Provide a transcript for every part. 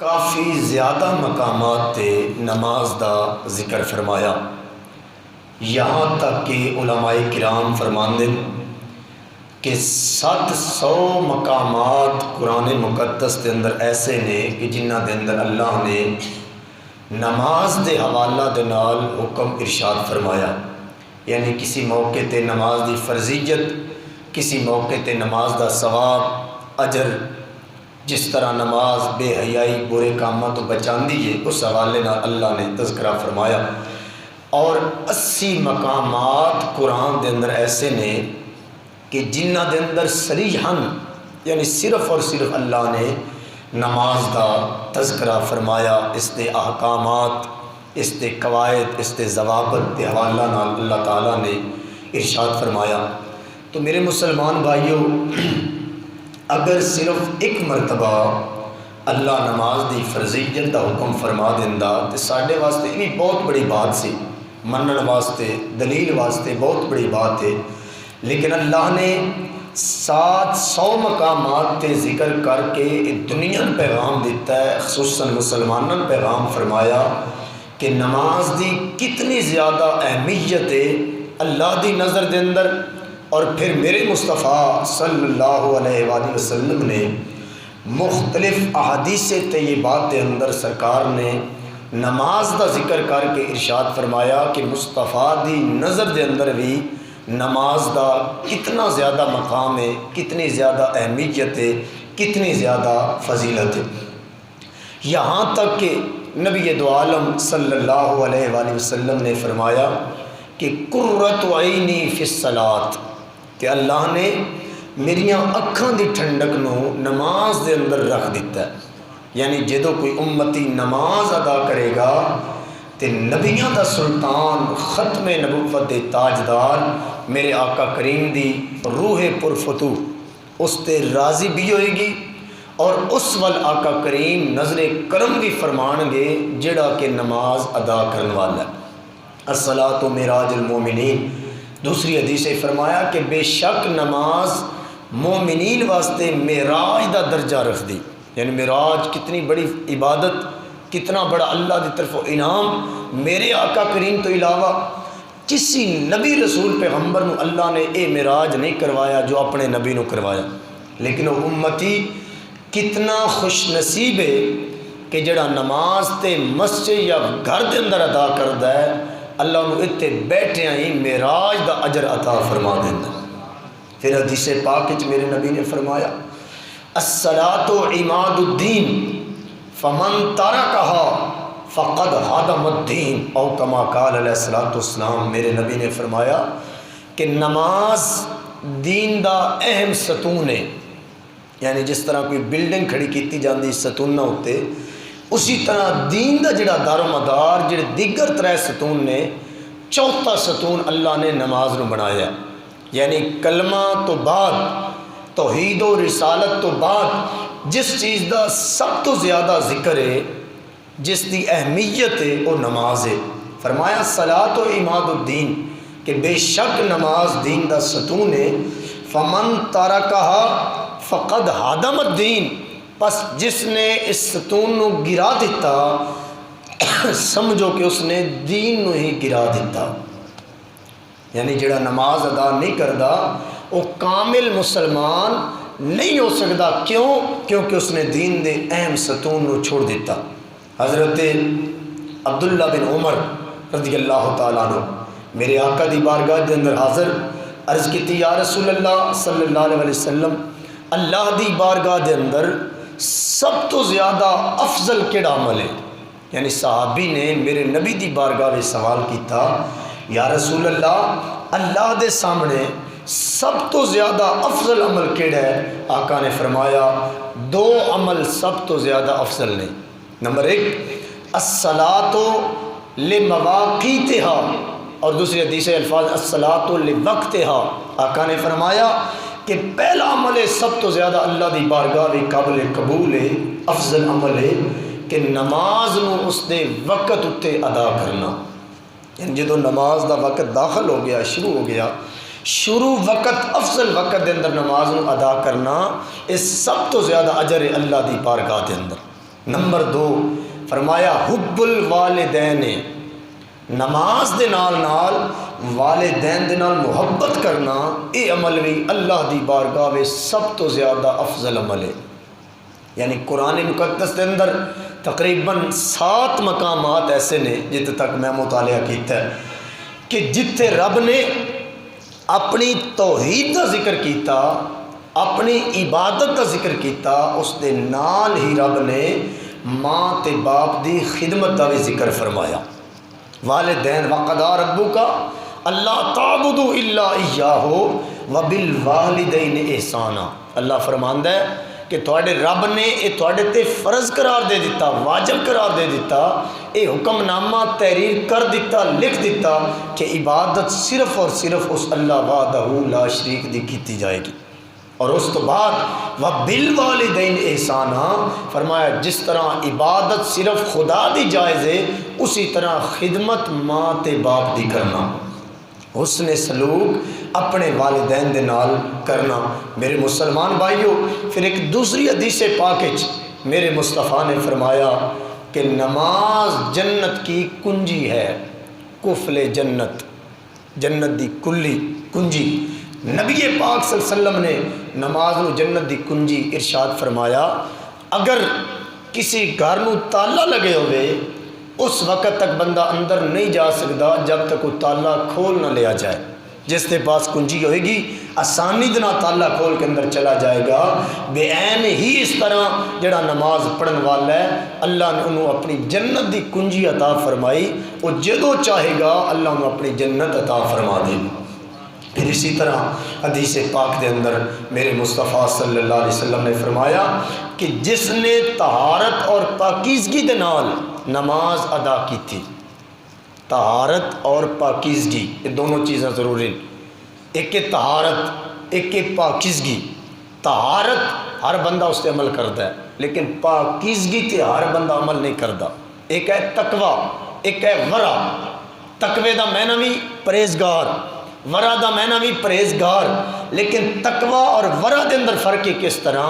کافی زیادہ مقامات تے نماز دا ذکر فرمایا، یہاں تک کہ علماء کرام فرماندے کہ 700 مقامات قرآن مقدس دے اندر ایسے نے کہ جنہ دے اندر اللہ نے نماز دے حوالہ دے نال حکم ارشاد فرمایا، یعنی کسی موقع تے نماز دی فرضیت، کسی موقع تے نماز دا ثواب اجر، جس طرح نماز بے حیائی برے کاموں تو بچاندی ہے، اس حوالے نال اللہ نے تذکرہ فرمایا۔ اور 80 مقامات قرآن دے اندر ایسے نے کہ جنہ دے اندر صریحاً یعنی صرف اور صرف اللہ نے نماز دا تذکرہ فرمایا، اس دے احکامات، اس دے قواعد، اس دے ضوابط دے حوالہ نال اللہ تعالیٰ نے ارشاد فرمایا۔ تو میرے مسلمان بھائیوں، اگر صرف ایک مرتبہ اللہ نماز دی فرضیت دا حکم فرما دیندا تو ساڈے واسطے یہ بھی بہت بڑی بات سی، منن واسطے، دلیل واسطے بہت بڑی بات ہے، لیکن اللہ نے 700 مقامات تے ذکر کر کے دنیا نوں پیغام دیتا ہے، خصوصاً مسلمانوں نوں پیغام فرمایا کہ نماز دی کتنی زیادہ اہمیت ہے اللہ دی نظر دے اندر۔ اور پھر میرے مصطفیٰ صلی اللہ علیہ وآلہ وسلم نے مختلف احادیث طیبات کے اندر سرکار نے نماز دا ذکر کر کے ارشاد فرمایا کہ مصطفیٰ دی نظر دے اندر بھی نماز دا کتنا زیادہ مقام ہے، کتنی زیادہ اہمیت ہے، کتنی زیادہ فضیلت ہے، یہاں تک کہ نبی دو عالم صلی اللہ علیہ وآلہ وسلم نے فرمایا کہ قرۃ عینی فی الصلاۃ، کہ اللہ نے میریاں اکھاں دی ٹھنڈک نو نماز دے اندر رکھ دیتا ہے، یعنی جدو کوئی امتی نماز ادا کرے گا تے نبیاں دا سلطان، ختم نبوت دے تاجدار میرے آقا کریم دی روح پرفتوح اس تے راضی بھی ہوئے گی، اور اس وال آقا کریم نظر کرم بھی فرمان گے جڑا کہ نماز ادا کرن والا ہے۔ الصلاۃ معراج المومنین، دوسری حدیث فرمایا کہ بے شک نماز مومنین واسطے معراج دا درجہ رکھ دی، یعنی معراج کتنی بڑی عبادت، کتنا بڑا اللہ دی طرف انعام۔ میرے آقا کریم تو علاوہ کسی نبی رسول پیغمبر نو اللہ نے اے معراج نہیں کروایا جو اپنے نبی نو کروایا، لیکن وہ امتی کتنا خوش نصیب ہے کہ جڑا نماز تے مسجد یا گھر دے اندر ادا کردا ہے، اللہ انہوں اتنے بیٹھے ہی معراج دا اجر عطا فرما دینا۔ پھر حدیث پاک وچ میرے نبی نے فرمایا الصلاۃ عماد الدین فمن ترکها فقد ہدم الدین، او کما قال علیہ الصلوۃ والسلام، میرے نبی نے فرمایا کہ نماز دین دا اہم ستون ہے، یعنی جس طرح کوئی بلڈنگ کھڑی کیتی جاندی ستوناں اتے، اسی طرح دین دا جڑا دار و مدار جڑے دیگر 3 ستون نے، چوتھا ستون اللہ نے نماز نو بنایا، یعنی کلمہ تو بعد، توحید و رسالت تو بعد جس چیز دا سب تو زیادہ ذکر ہے، جس دی اہمیت ہے، وہ نماز ہے۔ فرمایا صلاۃ و عماد الدین، کہ بے شک نماز دین دا ستون ہے، فمن ترکها فقد ہدم الدین، پس جس نے اس ستون نو گرا دیتا سمجھو کہ اس نے دین نو ہی گرا دیتا، یعنی جڑا نماز ادا نہیں کردا وہ کامل مسلمان نہیں ہو سکتا، کیوں؟ کیونکہ اس نے دین دے اہم ستون نو چھوڑ دیتا۔ حضرت عبداللہ بن عمر رضی اللہ تعالیٰ عنہ میرے آقا دی بارگاہ دے اندر حاضر، عرض کیتی یا رسول اللہ صلی اللہ علیہ وسلم، اللہ دی بارگاہ دے اندر سب تو زیادہ افضل کیڑا عمل ہے؟ یعنی صحابی نے میرے نبی دی بارگاہ میں سوال کیتا، یا رسول اللہ دے سامنے سب تو زیادہ افضل عمل کیڑا ہے؟ آقا نے فرمایا 2 عمل سب تو زیادہ افضل نے، نمبر 1 الصلاۃ لمواقیتها، اور دوسری حدیث الفاظ الصلاۃ لوقتها۔ آقا نے فرمایا کہ پہلا عمل ہے سب تو زیادہ اللہ دی بارگاہ میں قابل قبول ہے، افضل عمل ہے کہ نماز نو اس دے وقت اتے ادا کرنا، یعنی جدو نماز دا وقت داخل ہو گیا، شروع ہو گیا، شروع وقت افضل وقت دے اندر نماز نو ادا کرنا، اس سب تو زیادہ اجر ہے اللہ دی بارگاہ دے اندر۔ نمبر 2 فرمایا حب الوالدین، نماز دے نال نال والدین دے نال محبت کرنا، یہ عمل بھی اللہ دی بارگاہ میں سب تو زیادہ افضل عمل ہے۔ یعنی قرآن مقدس دے اندر تقریباً 7 مقامات ایسے نے جتنے تک میں مطالعہ کیتا ہے کہ جتھے رب نے اپنی توحید کا ذکر کیتا، اپنی عبادت کا ذکر کیتا، اس دے نال ہی رب نے ماں تے باپ دی خدمت کا بھی ذکر فرمایا۔ والدین وقضیٰ ربک اللہ تعبدوا الا ایاہ وبالوالدین احسانا، اللہ فرماندا ہے کہ تھوڑے رب نے یہ تھوڑے تے فرض قرار دے دیتا، واجب قرار دے دیتا، یہ حکم نامہ تحریر کر دیتا، لکھ دیتا کہ عبادت صرف اور صرف اس اللہ وحدہ لا شریک دی کیتی جائے گی۔ اور اس تو بعد وبالوالدین احسانا فرمایا جس طرح عبادت صرف خدا دی جائز ہے، اسی طرح خدمت ماں تے باپ دی کرنا، حسن سلوک اپنے والدین دے نال کرنا۔ میرے مسلمان بھائیوں، پھر ایک دوسری حدیث پاک وچ میرے مصطفیٰ نے فرمایا کہ نماز جنت کی کنجی ہے، قفل جنت، جنت دی کلی کنجی۔ نبی پاک صلی اللہ علیہ وسلم نے نماز نو جنت دی کنجی ارشاد فرمایا، اگر کسی گھر نو تالا لگے ہوئے اس وقت تک بندہ اندر نہیں جا سکتا جب تک وہ تالا کھول نہ لیا جائے۔ جس کے پاس کنجی ہوئے گی آسانی دے نال تالا کھول کے اندر چلا جائے گا۔ بے عین ہی اس طرح جڑا نماز پڑھن والا ہے اللہ نے انہوں اپنی جنت دی کنجی عطا فرمائی، وہ جدو چاہے گا اللہ انہوں اپنی جنت عطا فرما دے۔ پھر اسی طرح حدیث پاک دے اندر میرے مصطفیٰ صلی اللہ علیہ وسلم نے فرمایا کہ جس نے طہارت اور پاکیزگی دے نال نماز ادا کی تھی، طہارت اور پاکیزگی یہ دونوں چیزیں ضروری ہیں، ایک طہارت ایک پاکیزگی۔ طہارت ہر بندہ اس تے عمل کرتا ہے لیکن پاکیزگی تے ہر بندہ عمل نہیں کرتا۔ ایک ہے تقوی، ایک ہے ورع۔ تقوی دا معنی بھی پرہیزگار، ورع دا معنی بھی پرہیزگار، لیکن تقوی اور ورع دے اندر فرق ہے کس طرح؟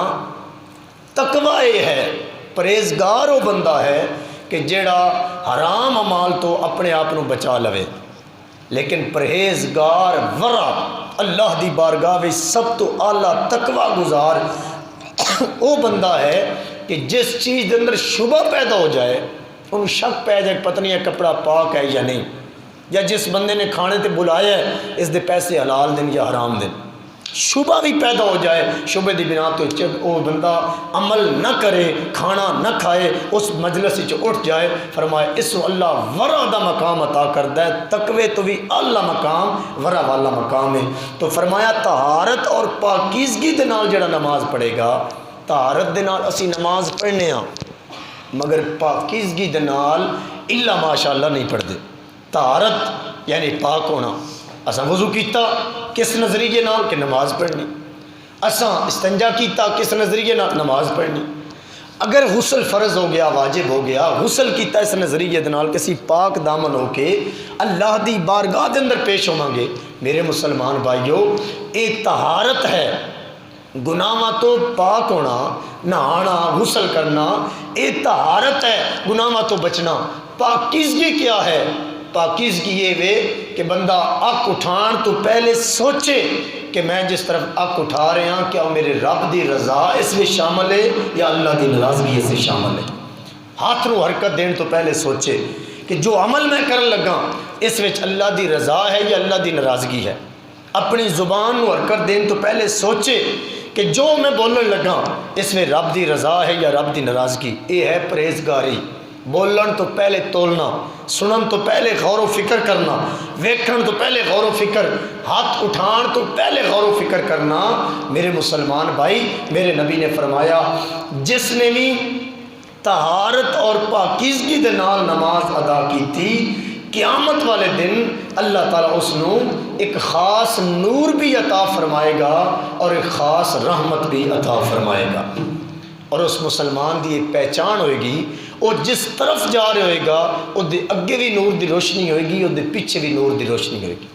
تقوی یہ ہے، پرہیزگار وہ بندہ ہے کہ جیڑا حرام اعمال تو اپنے آپ نو بچا لوے، لیکن پرہیزگار ورع اللہ دی بارگاہ میں سب تو اعلیٰ تقوی گزار وہ بندہ ہے کہ جس چیز دے اندر شبہ پیدا ہو جائے، انہوں شک پہ جائے پتہ نہیں ہے کپڑا پاک ہے یا نہیں، یا جس بندے نے کھانے تے بلایا ہے اس دے پیسے حلال دن یا حرام دن، شبہ بھی پیدا ہو جائے، شبہ دی بنا تو وہ بندہ عمل نہ کرے، کھانا نہ کھائے، اس مجلس سے اٹھ جائے، فرمائے اس کو اللہ ورع دا مقام عطا کرتا ہے۔ تقوی تو بھی اعلیٰ مقام ورع والا مقام ہے۔ تو فرمایا طہارت اور پاکیزگی دے نال جڑا نماز پڑھے گا، طہارت دے نال اسی نماز پڑھنے ہاں مگر پاکیزگی دے نال الا ماشاءاللہ نہیں پڑھتے۔ طہارت یعنی پاک ہونا، اساں وضو کیتا کس نظریے نال کہ نماز پڑھنی، اساں استنجا کیتا کس نظریے نال نماز پڑھنی، اگر غسل فرض ہو گیا واجب ہو گیا، غسل کیتا اس نظریے دے نال کسی پاک دامن ہو کے اللہ دی بارگاہ دے اندر پیش ہوواں گے۔ میرے مسلمان بھائیو، اے طہارت ہے، گناہاں تو پاک ہونا، نہانا غسل کرنا، اے طہارت ہے، گناہاں تو بچنا۔ پاکیزگی کیا ہے؟ پاکیزگی یہ وے کہ بندہ اک اٹھان تو پہلے سوچے کہ میں جس طرف اک اٹھا رہے ہیں کیا میرے رب دی رضا اس میں شامل ہے یا اللہ دی ناراضگی اس میں شامل ہے۔ ہاتھ نو حرکت دین تو پہلے سوچے کہ جو عمل میں کرن لگا اس وچ اللہ دی رضا ہے یا اللہ دی ناراضگی ہے۔ اپنی زبان نو حرکت دین تو پہلے سوچے کہ جو میں بولن لگا اس میں رب دی رضا ہے یا رب دی ناراضگی۔ یہ ہے پرہیزگاری۔ بولن تو پہلے تولنا، سنن تو پہلے غور و فکر کرنا، ویکھن تو پہلے غور و فکر، ہاتھ اٹھان تو پہلے غور و فکر کرنا۔ میرے مسلمان بھائی، میرے نبی نے فرمایا جس نے بھی طہارت اور پاکیزگی دے نال نماز ادا کی تھی، قیامت والے دن اللہ تعالیٰ اس نو ایک خاص نور بھی عطا فرمائے گا اور ایک خاص رحمت بھی عطا فرمائے گا۔ اور اس مسلمان دی ایک پہچان ہوئے گی، وہ جس طرف جا رہے ہوئے گا وہ دے اگے بھی نور دی روشنی ہوئے گی، وہ دے پیچھے بھی نور دی روشنی ہوئے گی۔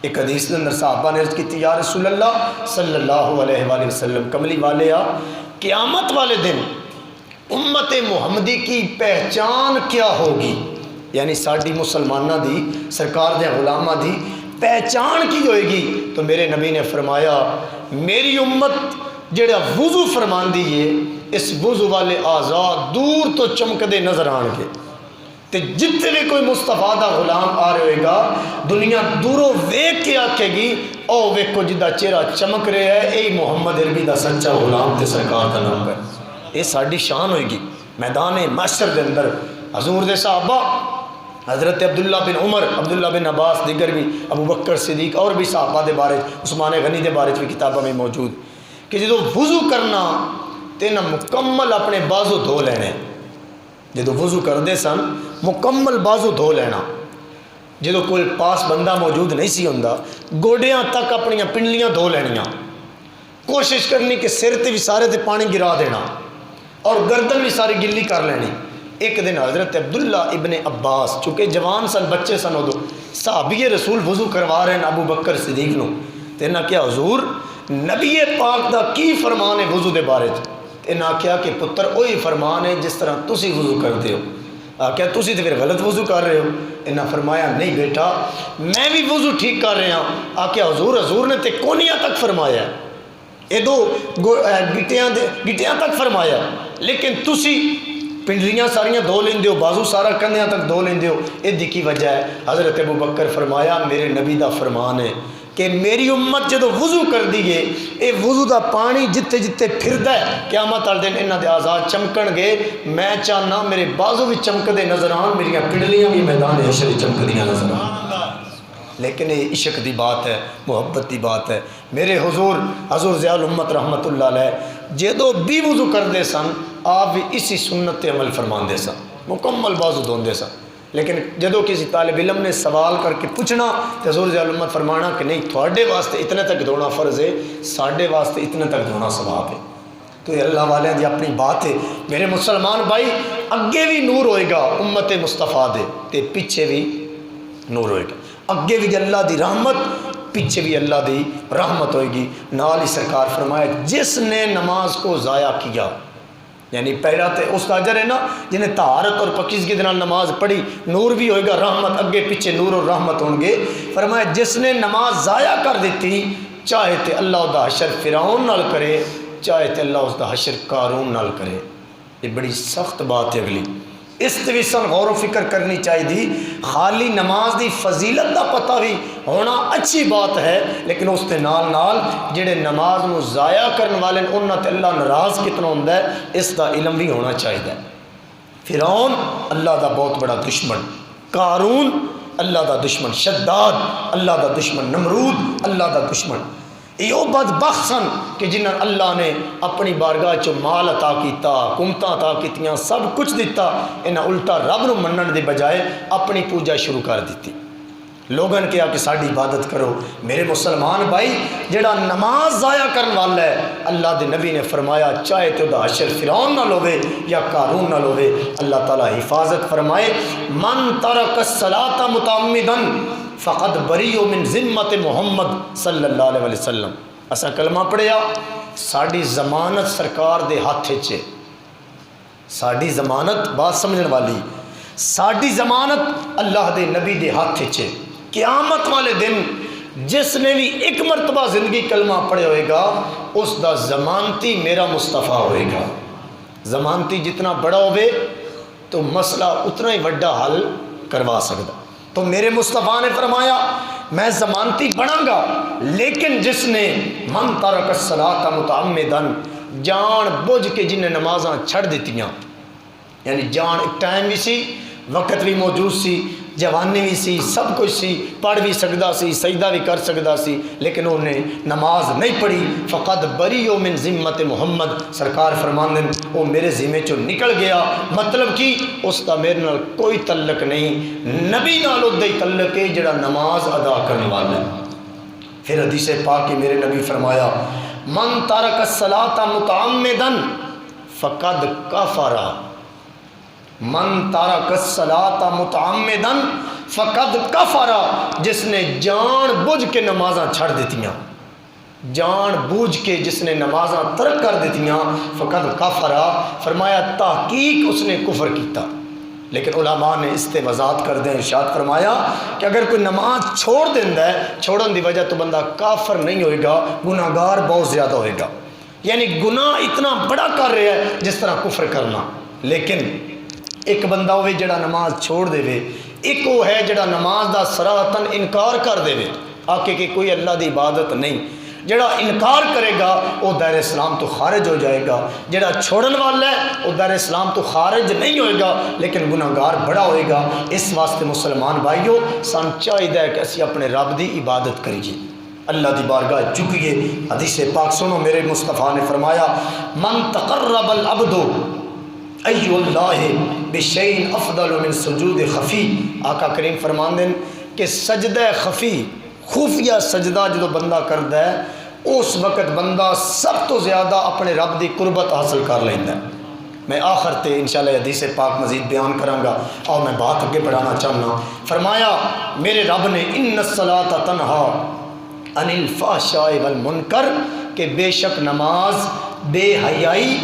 ایک حدیث کے اندر صحابہ نے عرض کی تھی، یا رسول اللہ صلی اللہ علیہ وآلہ وسلم، کملی والے قیامت والے دن امت محمدی کی پہچان کیا ہوگی، یعنی ساری مسلمانہ دی سرکار دے غلامہ دی پہچان کی ہوئے گی؟ تو میرے نبی نے فرمایا میری امت جڑا وضو فرمان دی ہے اس وضو والے آزاد دور تو چمکدے نظر آن گے، تے جتنے بھی کوئی مصطفیٰ دا غلام آ رہے ہوئے گا دنیا دوروں ویکھ کے آکھے گی او ویکھو جدا چہرہ چمک رہا ہے اے محمد عربی دا سچا غلام تے سرکار دا نام ہے۔ یہ ساری شان ہوئے گی میدان محشر دے اندر۔ حضور دے صحابہ حضرت عبداللہ بن عمر، عبداللہ بن عباس، دیگر بھی ابو بکر صدیق اور بھی صحابہ دے بارے، عثمان غنی دے بارے بھی کتابوں میں موجود کہ جدو وضو کرنا تے نہ مکمل اپنے بازو دھو لینے، جدو وضو کردے سن مکمل بازو دھو لینا، جدو کوئی پاس بندہ موجود نہیں سی ہوندا گوڈیاں تک اپنی پنڈلیاں دھو لینیاں، کوشش کرنی کہ سر تے بھی سارے تے پانی گرا دینا اور گردن بھی ساری گلی کر لینی۔ ایک دن حضرت عبداللہ ابن عباس چونکہ جوان سن بچے سن ادو صحابی رسول وضو کروا رہے ہیں ابو بکر صدیق نو، تے انہاں کیا حضور نبی پاک دا کی فرمان ہے وضو دے بارے تے انہاں کیا کہ پتر وہی فرمان ہے جس طرح تسی وضو کرتے ہو، کیا تسی تے پھر غلط وضو کر رہے ہو؟ انہاں فرمایا نہیں بیٹا میں بھی وضو ٹھیک کر رہے ہاں۔ کیا حضور نے تے کونیاں تک فرمایا ہے، یہ دو گٹیاں تک فرمایا، لیکن تسی پنڈلیاں ساریاں دھو لیندے ہو، بازو سارا کندھیاں تک دھو لیندے ہو، یہ کی وجہ ہے؟ حضرت ابو بکر فرمایا میرے نبی دا فرمان ہے کہ میری امت جدو وضو کر دیئے اے وضو دا پانی جتے جتے پھردا ہے قیامت والے دن انہاں دے آزاد چمکن گے، میں چاہنا میرے بازو بھی چمکدے نظر آن، میری پنڈلیاں بھی میدان حشر چمکدیاں نظر آن۔ لیکن یہ عشق دی بات ہے، محبت دی بات ہے۔ میرے حضور ضیاء الامت رحمت اللہ علیہ جدو بھی وضو کردے سن آپ بھی اسی سنت تے عمل فرماندے سن، مکمل بازو دھوندے سن، لیکن جدو کسی طالب علم نے سوال کر کے پوچھنا تو حضور ضیاء الامت فرمانا کہ نہیں تھوڑے واسطے اتنے تک دھونا فرض ہے، ساڈے واسطے اتنے تک دھونا ثواب ہے۔ تو یہ اللہ والے دی اپنی بات ہے۔ میرے مسلمان بھائی اگے بھی نور ہوئے گا امت مصطفیٰ دے تے پیچھے بھی نور ہوئے گا، اگے بھی اللہ دی رحمت پیچھے بھی اللہ دی رحمت ہوئے گی۔ نال ہی سرکار فرمایا جس نے نماز کو ضائع کیا، یعنی پہلا تے اس کا اجر ہے نا جنہیں طہارت اور پاکیزگی کے نال نماز پڑھی، نور بھی ہوئے گا، رحمت اگے پیچھے نور اور رحمت ہوں گے۔ فرمایا جس نے نماز ضائع کر دیتی چاہے تے اللہ دا حشر فرعون نال کرے، چاہے تے اللہ اس دا حشر قارون نال کرے۔ یہ بڑی سخت بات ہے۔ اگلی اس تے بھی سن غور و فکر کرنی چاہیے۔ خالی نماز دی فضیلت دا پتہ بھی ہونا اچھی بات ہے، لیکن اس تے نال نال جڑے نماز نو ضائع کرنے والے انہاں تے اللہ ناراض کتنا ہوندا ہے اس دا علم بھی ہونا چاہیے۔ فرعون اللہ دا بہت بڑا دشمن، قارون اللہ دا دشمن، شداد اللہ دا دشمن، نمرود اللہ دا دشمن، یہ بدبخت سن کہ جنہاں اللہ نے اپنی بارگاہ چو مال عطا کیتا، حکومتاں عطا کیتیاں، سب کچھ دیتا، انہاں الٹا رب نو منن دے بجائے اپنی پوجا شروع کر دیتی۔ لوگوں نے کہا کہ ساری عبادت کرو۔ میرے مسلمان بھائی جڑا نماز ضائع کرنے والا ہے اللہ دے نبی نے فرمایا چاہے تو دا حشر فرعون نہ لوے یا قارون نہ لوے، اللہ تعالیٰ حفاظت فرمائے۔ من ترک الصلاۃ متعمدا فقد بریء من ذمت محمد صلی اللہ علیہ وسلم۔ اسا کلمہ پڑھیا، ساڑی ضمانت سرکار دے ہاتھ چھے، ساڑی ضمانت بات سمجھنے والی، ساڑی ضمانت اللہ دے نبی دے ہاتھ چھے۔ قیامت والے دن جس نے بھی ایک مرتبہ زندگی کلمہ پڑھے ہوئے گا اس دا ضمانتی میرا مصطفیٰ ہوئے گا۔ ضمانتی جتنا بڑا ہوئے تو مسئلہ اتنا ہی بڑا حل کروا سکتا۔ تو میرے مصطفیٰ نے فرمایا میں ضمانتی بڑھاں گا، لیکن جس نے من ترک الصلاۃ متعمدا جان بوجھ کے جن نمازاں چھڑ دیتیاں، یعنی جان ایک ٹائم بھی سی، وقت بھی موجود سی، جوانی بھی سی، سب کچھ سی، پڑھ بھی سکدا سی، سجدہ بھی کر سکدا سی، لیکن انہوں نے نماز نہیں پڑھی، فقد بریء من ذمت محمد، سرکار فرماندے وہ میرے ذمے چوں نکل گیا۔ مطلب کہ اس دا میرے نال کوئی تعلق نہیں، نبی نال اودے ہی تعلق ہے جڑا نماز ادا کرنے والا ہے۔ پھر حدیث پاک میں میرے نبی فرمایا من ترک الصلاۃ متعمدا فقد کفر، من ترک الصلاۃ متعمدا فقد کفر، جس نے جان بوجھ کے نمازاں چھڑ دیتیاں، جان بوجھ کے جس نے نمازاں ترک کر دیتیاں فقط کافرا، فرمایا تحقیق اس نے کفر کیتا۔ لیکن علماء نے اس تے وضاحت کر دیں، ارشاد فرمایا کہ اگر کوئی نماز چھوڑ دیندا ہے، چھوڑن دی وجہ تو بندہ کافر نہیں ہوئے گا، گناہ گار بہت زیادہ ہوئے گا، یعنی گناہ اتنا بڑا کر رہا ہے جس طرح کفر کرنا۔ لیکن ایک بندہ ہوئے جڑا نماز چھوڑ دے وے، ایک وہ ہے جڑا نماز دا صراحتاً انکار کر دے وے، آکے کہ کوئی اللہ دی عبادت نہیں، جڑا انکار کرے گا وہ دائر اسلام تو خارج ہو جائے گا، جڑا چھوڑن والا ہے وہ دائر اسلام تو خارج نہیں ہوئے گا لیکن گناہ گار بڑا ہوئے گا۔ اس واسطے مسلمان بھائیو سان چاہیے ہے کہ اسی اپنے رب دی عبادت کریے، اللہ دی بارگاہ جھکیے۔ حدیث پاک سنو، میرے مصطفیٰ نے فرمایا من تقرب العبد ای اللہ بشیء افضل من سجود خفی، آقا کریم فرمان دیں کہ سجدہ خفی، خفیہ سجدہ جدو بندہ کرتا ہے اس وقت بندہ سب تو زیادہ اپنے رب دی قربت حاصل کر لینا ہے۔ میں آخر تے انشاءاللہ حدیث پاک مزید بیان کراں گا اور میں بات اگے بڑھانا چاہنا۔ فرمایا میرے رب نے ان الصلاۃ تنہا عن الفحشاء والمنکر، کہ بے شک نماز بے حیائی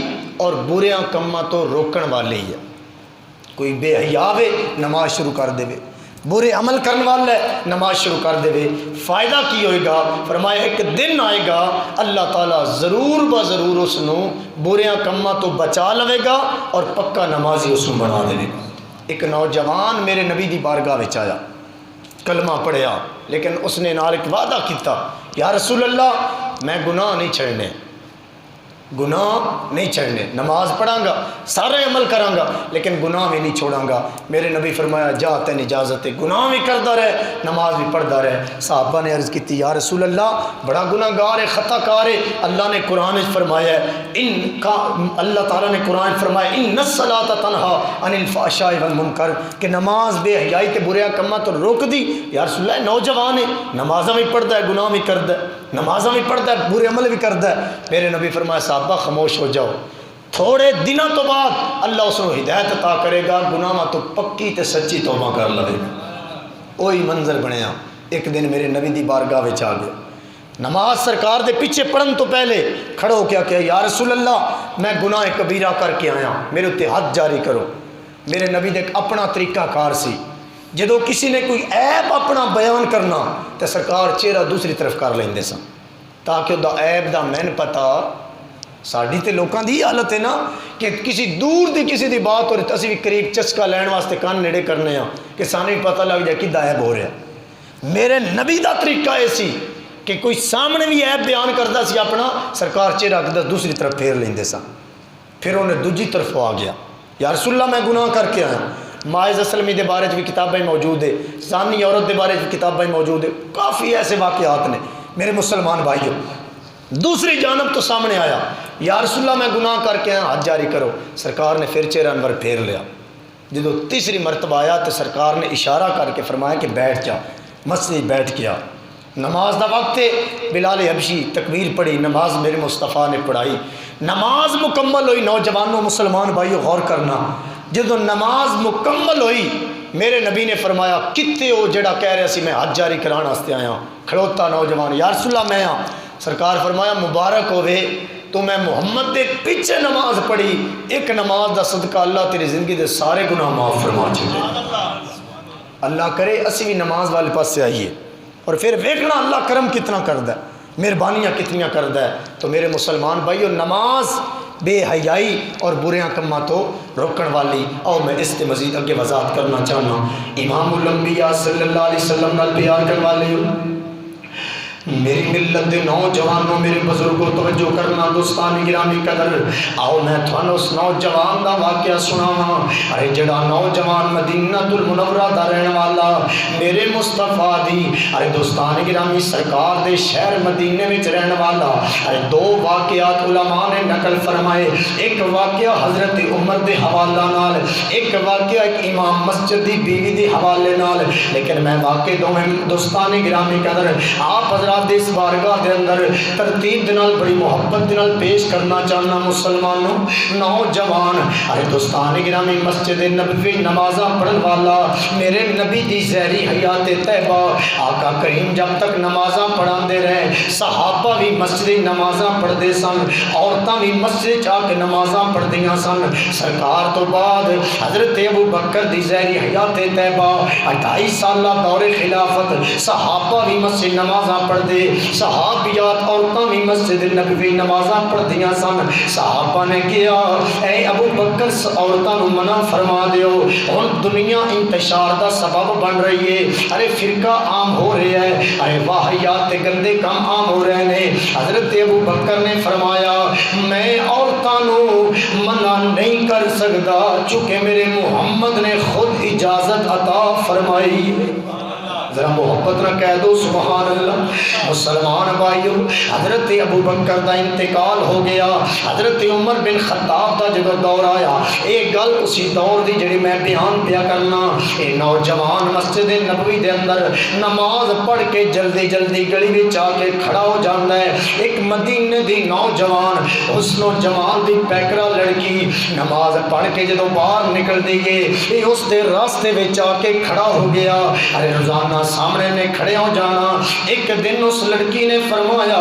اور بریاں کماں تو روکن والی ہے۔ کوئی بے حیا وے نماز شروع کر دے وے، برے عمل کرنے والا ہے نماز شروع کر دے وے، فائدہ کی ہوئے گا؟ فرمایا ایک دن آئے گا اللہ تعالیٰ ضرور ضرور اس نو بریاں کماں تو بچا لوے گا اور پکا نمازی اس نو بنا دے گا۔ ایک نوجوان میرے نبی دی بارگاہ وچ آیا، کلمہ پڑھیا، لیکن اس نے نال ایک وعدہ کیتا، یا رسول اللہ میں گناہ نہیں چھڑنے، گناہ نہیں چھڑنے، نماز پڑھاں گا، سارے عمل کراں گا، لیکن گناہ بھی نہیں چھوڑاں گا۔ میرے نبی فرمایا جا تین اجازت ہے، گناہ بھی کرتا رہے نماز بھی پڑھتا رہے۔ صحابہ نے عرض کی یا رسول اللہ بڑا گناہ گار ہے، خطا کار ہے، اللہ نے قرآن فرمایا ہے اللہ تعالیٰ نے قرآن فرمایا ان الصلاۃ تنہا عن الفحشاء والمنکر، کہ نماز بے حیائی تے برے کماں تو روک دی۔ یا رسول اللہ نوجوان ہے، نمازاں بھی پڑھتا ہے گناہ بھی کرتا ہے، نمازاں بھی پڑھتا ہے برے عمل بھی کرتا ہے۔ میرے نبی فرمایا صحابہ خاموش ہو جاؤ، تھوڑے دنوں تو بعد اللہ اس کو ہدایت عطا کرے گا، گناہ تو پکی تے سچی توبہ کر لے گا۔ وہی منظر بنیا، ایک دن میرے نبی دی بارگاہ وچ آ گیا، نماز سرکار دے پیچھے پڑھن تو پہلے کھڑا ہو کیا یا رسول اللہ میں گناہ کبیرہ کر کے آیا، میرے اتنے حد جاری کرو۔ میرے نبی دے اپنا طریقہ کار سی، جدو کسی نے کوئی عیب اپنا بیان کرنا تو سرکار چہرہ دوسری طرف کر لیندے سن تاکہ دا عیب دا مین پتا۔ ساڈی تے لوکاں دی حالت ہے نا کہ کسی دور دی کسی دی بات ہو رہی تو اسی بھی قریب چسکا لین واسطے کان نیڑے کرنے ہاں کہ سانوں بھی پتہ لگ جائے کدا عیب ہو رہا۔ میرے نبی دا طریقہ ایسی کہ کوئی سامنے بھی عیب بیان کرتا سی اپنا، سرکار چہرہ دوسری طرف پھیر لیندے سن۔ پھر انہیں دوجی طرف آ گیا، یا رسول اللہ میں گناہ کر کے آیا۔ ماعز اسلمی دے بارے بھی کتابیں موجود ہے، زانی عورت دے بارے بھی کتابیں موجود ہے، کافی ایسے واقعات نے میرے مسلمان بھائیوں۔ دوسری جانب تو سامنے آیا، یا رسول اللہ میں گناہ کر کے آیا، حد جاری کرو۔ سرکار نے پھر چہرہ انور پھیر لیا۔ جدو تیسری مرتبہ آیا تو سرکار نے اشارہ کر کے فرمایا کہ بیٹھ جا۔ مسجد بیٹھ گیا، نماز دا وقت ہے، بلال حبشی تکبیر پڑھی، نماز میرے مصطفیٰ نے پڑھائی، نماز مکمل ہوئی۔ نوجوانوں مسلمان بھائیو غور کرنا، جدو نماز مکمل ہوئی میرے نبی نے فرمایا کتے ہو جڑا کہہ رہا سی میں حج جاری کرانا واسطے آیا۔ کھڑوتا نوجوان، یا رسول اللہ میں ہاں۔ سرکار فرمایا مبارک ہوئے تو میں محمد دے پیچھے نماز پڑھی، ایک نماز دا صدقہ اللہ تیری زندگی دے سارے گناہ معاف فرما چھڑے۔ اللہ کرے اسی بھی نماز والے پاس سے آئیے اور پھر ویکھنا اللہ کرم کتنا کردا ہے، مہربانیاں کتنیاں کردا ہے۔ تو میرے مسلمان بھائیو نماز بے حیائی اور بریاں کماں تو روکن والی، اور میں اس سے مزید اگے وضاحت کرنا چاہنا۔ امام الانبیاء صلی اللہ علیہ وسلم نال پیار کرنے والے میری ملت دے نوجوانوں میرے بزرگوں توجہ کرنا، دوستان گرامی قدر، آؤ میں تھانوں اس نوجوان دا واقعہ سناواں۔ ارے جڑا نوجوان مدینہ المنورہ دا رہن والا میرے مصطفیٰ دی، ارے دوستان گرامی سرکار دے شہر مدینے وچ رہن والا، ارے دو واقعات علماء نے نقل فرمائے، ایک واقعہ حضرت عمر دے حوالہ نال، ایک واقعہ ایک امام مسجد دی بیوی دے حوالے نال، لیکن میں واقع دوستان گرامی قدر آپ حضرات رب دی اس بارگاہ دے اندر ترتیب دے نال بڑی محبت دے نال پیش کرنا چاہنا مسلمانوں نوجوان ارے دوستان گرامی مسجد نبوی نمازاں پڑھن والا میرے نبی دی زہری حیات طیبہ آقا کریم جب تک نمازاں پڑھاندے رہے صحابہ بھی مسجد نمازاں پڑھدے سن عورتاں بھی مسجد جا کے نمازاں پڑھدیاں سن سرکار تو بعد حضرت ابو بکر دی زہری حیات طیبہ 28 سالہ دور خلافت صحابہ بھی مسجد نمازاں پڑھدے صحابیات عورتاں بھی مسجد نبوی نمازاں پڑھدیاں سن صحابہ نے کیا اے ابو بکر عورتاں نو منع فرما دیو ہن دنیا انتشار دا سبب بن رہی ہے ارے فرقہ عام ہو رہا ہے ارے واہیات تے گندے کام عام ہو رہے ہیں حضرت ابو بکر نے فرمایا میں عورتاں نو منع نہیں کر سکتا چونکہ میرے محمد نے خود اجازت عطا فرمائی ذرا محبت نہ کہہ دو سبحان اللہ مسلمان بھائیو حضرت ابو بکر دا انتقال ہو گیا حضرت عمر بن خطاب دا جب دور آیا ایک گل اسی دور دی جڑی میں بیان پیا کرنا اے نوجوان مسجد نبوی دے اندر نماز پڑھ کے جلدی جلدی گلی وچ آ کے کھڑا ہو جاندا ہے ایک مدینے دی نوجوان حسن و جمال دی پیکرا لڑکی نماز پڑھ کے جدوں باہر نکل دی ہے اے اس دے راستے وچ آ کے کھڑا ہو گیا ارے روزانہ سامنے نے کھڑے ہو جانا ایک دن اس لڑکی نے فرمایا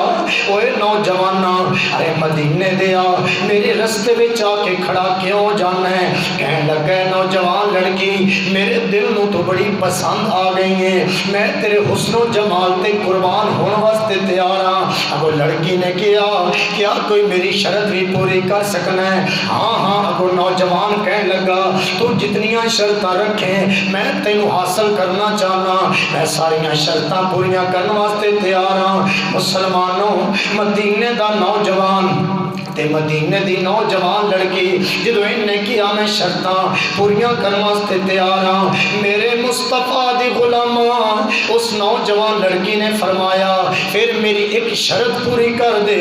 اوے نوجوانا ارے مدینے دیا میرے رستے میں آ کے کھڑا کیوں جانا ہے کہنے لگا نوجوان لڑکی میرے دل نو تو بڑی پسند آ گئی ہے میں تیرے حسن و جمال تے قربان ہونے واسطے تیار ہاں اگو لڑکی نے کیا کوئی میری شرط بھی پوری کر سکنا ہے ہاں ہاں اگو نوجوان کہنے لگا تو جتنیاں شرطاں رکھیں میں تینوں حاصل کرنا چاہنا میں ساریاں شرطاں پوریاں کرنے واسطے تیار ہاں مسلمانوں مدینے دا نوجوان تے مدینے دی نوجوان لڑکی جدو انہیں کیا میں شرطاں پوریاں کرنے واسطے تیار ہاں میرے مصطفیٰ دی غلامان اس نوجوان لڑکی نے فرمایا پھر میری ایک شرط پوری کر دے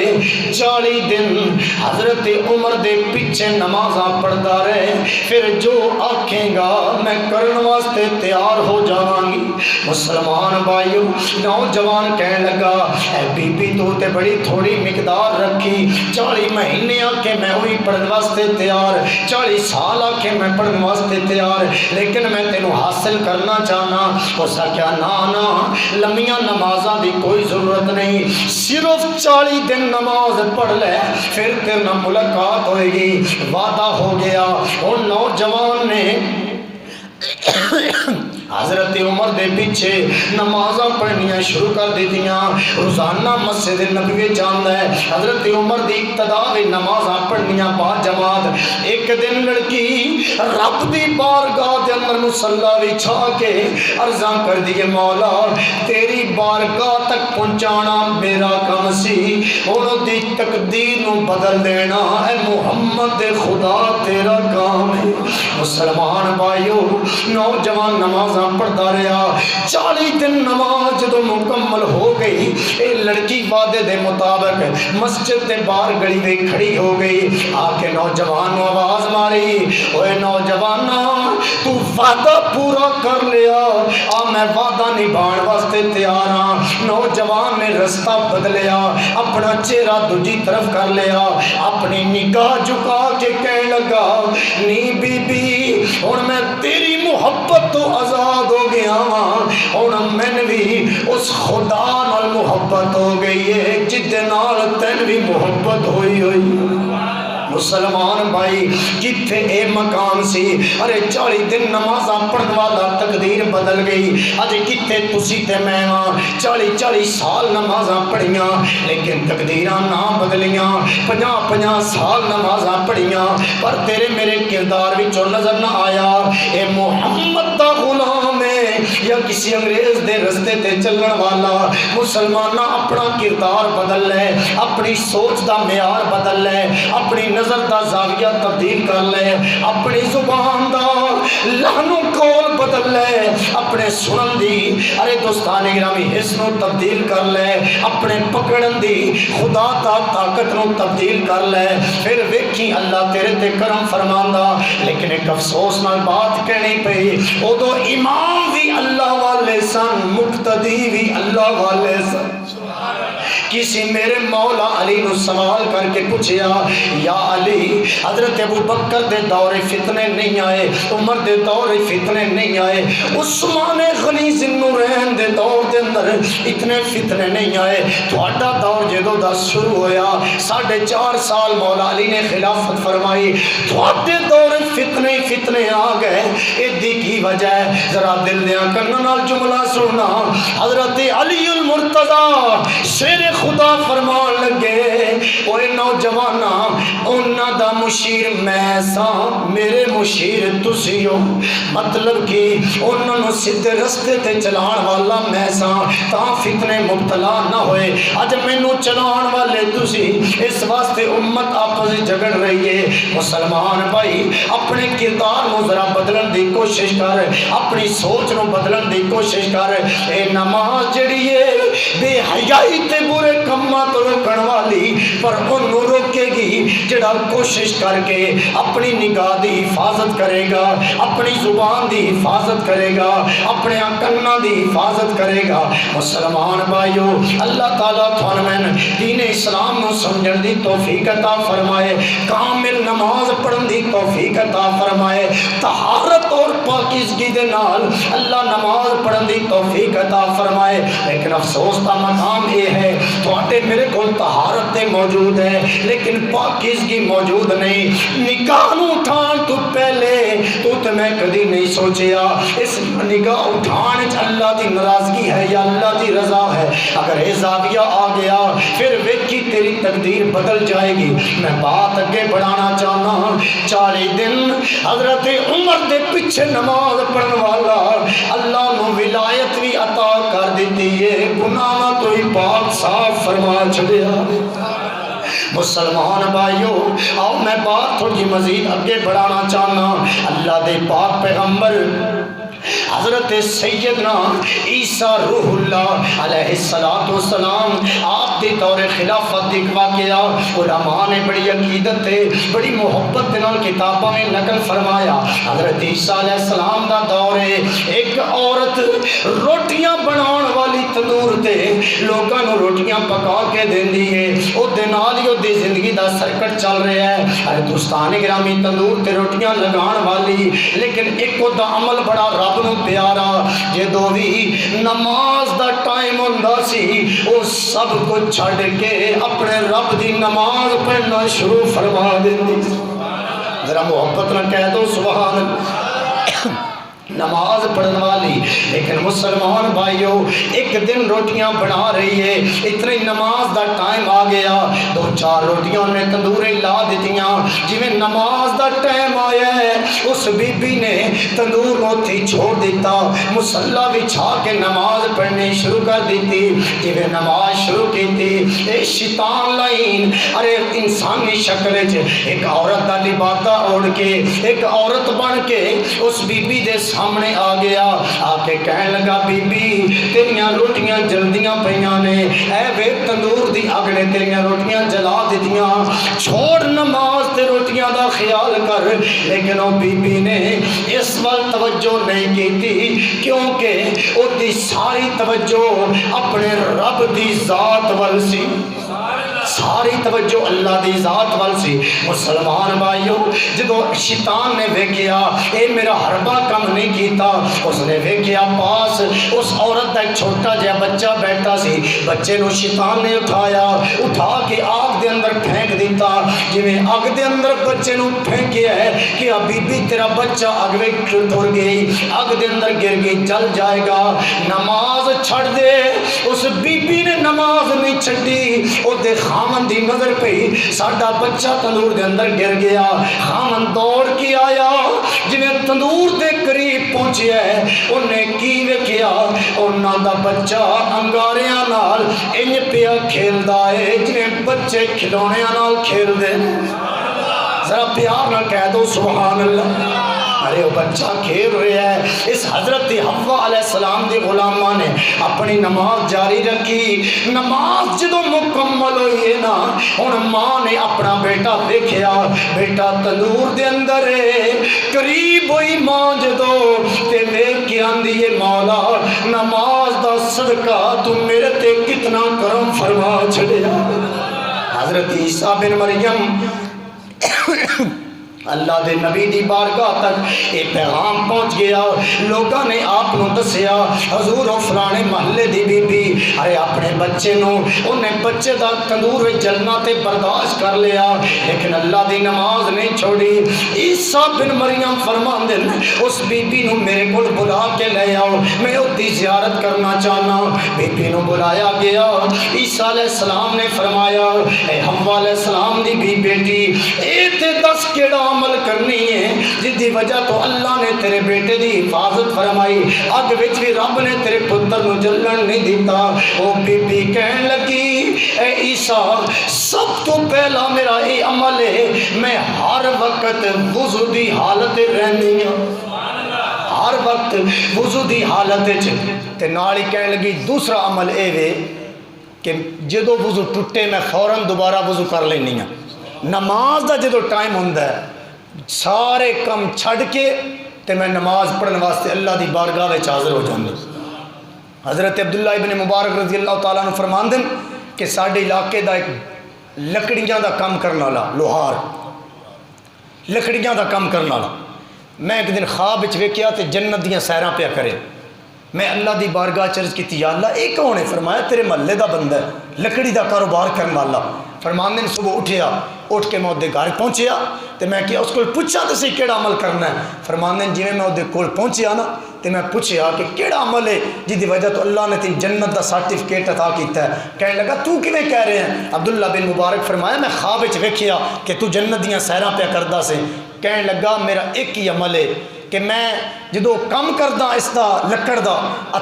40 دن حضرت عمر دے پیچھے نمازاں پڑھتا رہے پھر جو آکھیں گا میں کرنے واسطے تیار ہو جاواں گی مسلمان بھائیو نوجوان کہنے لگا اے بی بی تو تے بڑی تھوڑی مقدار رکھی 40 مہینے آکے میں ہوئی پڑھنے واسطے تیار 40 سال آکے میں پڑھنے واسطے تیار لیکن میں تینوں حاصل کرنا چاہنا اس کا کیا نا لمیاں نمازاں دی کوئی ضرورت نہیں صرف 40 دن نماز پڑھ لے پھر تیرے ملاقات ہوئے گی وعدہ ہو گیا اور نوجوان نے حضرت عمر دے پیچھے نمازاں پڑھنیاں شروع کر دیتیاں روزانہ مسجد نبوی جاندا ہے حضرت عمر دی اقتدا وچ نمازاں پڑھنیاں با جماعت ایک دن لڑکی رب دی بارگاہ دے اندر مصلی وچھا کے عرضاں کر دیے مولا تیری بارگاہ تک پہنچانا میرا کم سی ہن دی تقدیر نو بدل دینا اے محمد دے خدا تیرا کام ہے مسلمان بھائیو نوجوان نمازاں پڑھتا رہا 40 دن نماز جدو مکمل ہو گئی اے لڑکی وعدے دے مطابق مسجد دے باہر گلی میں کھڑی ہو گئی آ کے نوجوان نو آواز ماری اوے نوجوانا تو وعدہ پورا کر لیا آ میں وعدہ نبھان واسطے تیار ہاں نوجوان نے رستہ بدلیا اپنا چہرہ دوجی طرف کر لیا اپنی نگاہ جھکا کے کہنے لگا نی بی بی ہن میں تیری محبت تو آزاد ہو گیا ہوں میں بھی اس خدا نال محبت ہو گئی ہے جد نال تین بھی محبت ہوئی مسلمان بھائی کتھے اے مقام سی ارے 40 دن نمازاں پڑھن والا تقدیر بدل گئی اج کتھے تسی تے میں 40 سال نمازاں پڑھیاں لیکن تقدیراں نہ بدلیاں 50 سال نمازاں پڑھیاں پر تیرے میرے کردار وچوں نظر نہ آیا اے محمد دا غلام ہے یا کسی انگریز دے رستے تے چلن والا مسلمانہ اپنا کردار بدل لے اپنی سوچ دا معیار بدل لے اپنی نظر دا زاویہ تبدیل کر لے اپنی زبان دا لہن و قول بدل لے اپنے سنن دی ارے دوستان گرامی حس نو تبدیل کر لے اپنے پکڑن دی خدا تا طاقت نو تبدیل کر لے پھر ویکھی اللہ تیرے تے کرم فرماندا لیکن ایک افسوس نال بات کہنی پئی ادو امام بھی اللہ والے سن مقتدی بھی اللہ والے سن کسی میرے مولا علی نو سوال کر کے پوچھیا یا علی حضرت ابو بکر دے دور فتنے نہیں آئے، عمر دے دور فتنے نہیں آئے، عثمان غنی ذی النورین دے دور دے اندر اتنے فتنے نہیں آئے، تھوڑا دور جدو دا شروع ہویا 4.5 سال مولا علی نے خلافت فرمائی، تھوڑے دور فتنے آ گئے، ادھی کی وجہ ہے ذرا دل دیاں کرنا نال جملہ سننا۔ حضرت علی المرتضی شیر خدا فرمان لگے اوے نوجوانا انہاں دا مشیر میں ساں میرے مشیر تسی ہو، مطلب کہ انہاں نو سیدھے رستے تے چلان والا میں ساں تاں فتنے مبتلا نہ ہوئے، اج مینوں چلان والے تسی، اس واسطے امت آپس جھگڑ رہی ہے۔ مسلمان بھائی اپنے کردار نو ذرا بدلن دی کوشش کر، اپنی سوچ نو بدلن دی کوشش کر۔ اے نماز جڑی ہے بے حیائی تے برے کماں تو روکن والی، پر انہوں روکے گی جڑا کوشش کر کے اپنی نگاہ دی حفاظت کرے گا، اپنی زبان دی حفاظت کرے گا، اپنے کناں دی حفاظت کرے گا۔ مسلمان بھائیو اللہ تعالیٰ تھانویں دین اسلام نو سمجھن دی توفیق عطا فرمائے، کامل نماز پڑھن دی توفیق عطا فرمائے، طہارت اور پاکیزگی دے نال اللہ نماز پڑھن دی توفیق عطا فرمائے۔ لیکن افسوس کا مقام یہ ہے تھوڑے میرے کو طہارت موجود ہے لیکن پاکیزگی موجود نہیں۔ نگاہ اٹھان تو پہلے تو میں کدی نہیں سوچیا اس نگاہ اٹھان اللہ دی ناراضگی ہے یا اللہ دی رضا ہے، اگر یہ زاویہ آ گیا پھر ویکھی تیری تقدیر بدل جائے گی۔ میں بات اگے بڑھانا چاہنا ہوں، 40 دن حضرت عمر دے پیچھے نماز پڑھن والا اللہ نو ولایت بھی عطا کر دیتی ہے، گناہ تو ہی پاک صاف فرما چھڑیا۔ مسلمان بھائیو آؤ میں بات تھوڑی مزید اگے بڑھانا چاہنا۔ اللہ دے پاک پیغمبر حضرت سیدنا عیسیٰ روح اللہ علیہ السلام آپ دی دور خلافت دیکھ واقعہ علماء نے بڑی عقیدت تے بڑی محبت نال کتابوں میں نقل فرمایا۔ حضرت عیسیٰ علیہ السلام دا دور ہے، ایک عورت روٹیاں بناؤن والی تندور تے لوگاں نو روٹیاں پکا کے دیندی ہے، او دے نال ہی دی زندگی دا سرکٹ چل رہا ہے۔ ارے دوستان گرامی تندور تے روٹیاں لگان والی، لیکن ایک دا عمل بڑا رب نو پیارا، جدو بھی نماز دا ٹائم ہوندا سی او سب کو چھڑ کے اپنے رب دی نماز پڑھنا شروع فرما دیندی۔ ذرا محبت نہ کہہ دو سبحان اللہ۔ نماز پڑھن والی، لیکن مسلمان بھائیو ایک دن روٹیاں بنا رہی ہے، اتنی نماز دا ٹائم آ گیا، 2-4 روٹیاں نے تندورے لا دیتیاں، جویں نماز دا ٹائم آیا ہے اس بی بی نے تندور موتی چھوڑ دیتا، مصلی بچھا کے نماز پڑھنی شروع کر دیتی۔ جویں نماز شروع کی تھی اے شیطان لائن ارے انسانی شکل ایک عورت دا لبادہ اوڑھ کے ایک عورت بن کے اس بی بی دے سامنے آ گیا، آ کے کہنے لگا بی بی تیریاں روٹیاں جلدیاں پیاں نے، اے وے تندور دی اگ نے تیریاں روٹیاں جلا دیتیاں، چھوڑ نماز تے روٹیاں دا خیال کر۔ لیکن وہ بی بی نے اس وال توجہ نہیں کی تھی، کیونکہ وہ دی ساری توجہ اپنے رب دی ذات وال سی، ساری توجہ اللہ دی ذات وال سی۔ مسلمان بھائیو جدو شیطان نے ویکھیا اے میرا حربہ کم نہیں کیتا، اس نے ویکھیا پاس اس عورت دا ایک چھوٹا جہا بچہ بیٹھا سی، بچے نو شیطان نے اٹھایا، اٹھا کے آگ دے اندر پھینک دیتا، جویں آگ دے اندر بچے نو پھینکیا ہے کہ بی بی تیرا بچہ آگ میں ٹر گئی، آگ دے اندر گر گئی، جل جائے گا، نماز چھڑ دے۔ اس بی بی نے نماز نہیں چھڑی، او دے خامن دی نظر پہ ساڈا بچہ تندور دے اندر گر گیا، خامن دوڑ کے آیا، جویں تندور دے قریب پہنچیا ہے انہیں کی ویکھیا انہاں دا بچہ انگاریاں نال انج پیا کھیلدا ہے جویں بچے کھلونیاں نال کھیل دے۔ ذرا پیار نہ کہہ دو سبحان اللہ۔ ارے وہ بچہ کھیل رہا ہے۔ اس حضرت حوا علیہ السلام دے غلاماں نے اپنی نماز جاری رکھی، نماز جدو مکمل ہوئی ہے نا ہن ماں نے اپنا بیٹا دیکھیا، بیٹا تندور دے اندر ہے، قریب ہوئی ماں جدو تے دیکھ کے آندی ہے مولا نماز دا صدقہ تو میرے تے کتنا کرم فرما چھڑیا۔ حضرت عیسیٰ بن مریم اللہ دے نبی دی بارگاہ تک یہ پیغام پہنچ گیا، لوگوں نے آپ کو دسیا حضور و فلانے محلے دی بی بی ارے اپنے بچے نو انہیں بچے دا تندور وچ جلنا تے برداشت کر لیا، لیکن اللہ دی نماز نہیں چھوڑی۔ عیسیٰ بن مریم فرماندے اس بی بی نو میرے کول بلا کے لے آؤ، میں اس دی زیارت کرنا چاہنا۔ بی بی نو بلایا گیا، عیسیٰ علیہ السلام نے فرمایا اے حوا علیہ السلام دی بی بیٹی اے تے دس کیڑا عمل کرنی ہے جس دی وجہ تو اللہ نے تیرے بیٹے دی حفاظت فرمائی، اگ وچ بھی رب نے تیرے پتر نو جلن نہیں دیتا۔ او بی بی کہن لگی اے عیسیٰ سب تو پہلا میرا یہ عمل ہے میں ہر وقت وضو دی حالت رہنی ہوں، ہر وقت وضو دی حالت تے نال ہی کہن لگی دوسرا عمل اے وے کہ جدو وضو ٹوٹے میں فوراً دوبارہ وضو کر لینی ہوں، نماز دا جدو ٹائم ہوندہ ہے سارے کم چھڑ کے تے میں نماز پڑھنے واسطے اللہ دی بارگاہ وچ حاضر ہو جاندی۔ حضرت عبداللہ ابن مبارک رضی اللہ تعالیٰ عنہ فرماندے کہ ساڈے علاقے دا ایک لکڑیاں دا کام کرنا والا لوہار لکڑیاں دا کام کرنا والا، میں ایک دن خواب وچ ویکھیا تے جنت دیاں سیراں پیا کرے، میں اللہ دی بارگاہ چرج کی یا اللہ اے کون ہے؟ فرمایا تیرے محلے دا بندہ ہے لکڑی دا کاروبار کرنے والا۔ فرماندے صبح اٹھیا، اٹھ کے میں وہ گھر پہنچیا تو میں کیا اس کو پوچھا تو سی کیڑا عمل کرنا ہے؟ فرماندے جی میں وہ کول پہنچیا نا تو میں پوچھیا کہ کیڑا عمل ہے جی دی وجہ تو اللہ نے تین جنت دا سرٹیفکیٹ عطا کیتا ہے؟ کہنے لگا تو کیویں کہہ رہے ہیں؟ عبداللہ بن مبارک فرمایا میں خواب وچ ویکھیا کہ تو جنت دیاں سیراں پہ کردا سے۔ کہنے لگا میرا ایک ہی عمل ہے کہ میں جدو کم کردا اس دا لکڑ دا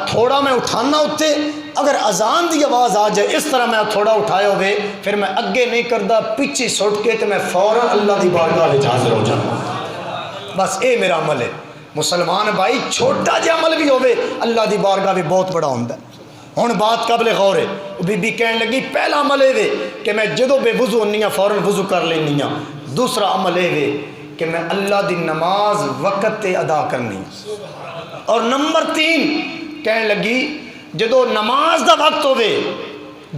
تھوڑا میں اٹھانا اتے اگر اذان دی آواز آ جائے اس طرح میں تھوڑا اٹھایا ہوئے پھر میں اگے نہیں کردا پیچھے سٹ کے تو میں فوراً اللہ دی بارگاہ وچ حاضر ہو جاؤں، بس اے میرا عمل ہے۔ مسلمان بھائی چھوٹا جا عمل بھی ہوئے اللہ دی بارگاہ بھی بہت بڑا ہوندہ ہے۔ ہن بات قابل غور ہے، بی بی کہنے لگی پہلا عمل ہے کہ میں جدو بے وضو ہونی ہاں فوراً وضو کر لینی ہاں، دوسرا عمل ہے کہ میں اللہ دی نماز وقت تے ادا کرنی، اور نمبر 3 کہنے لگی جدو نماز دا وقت ہوئے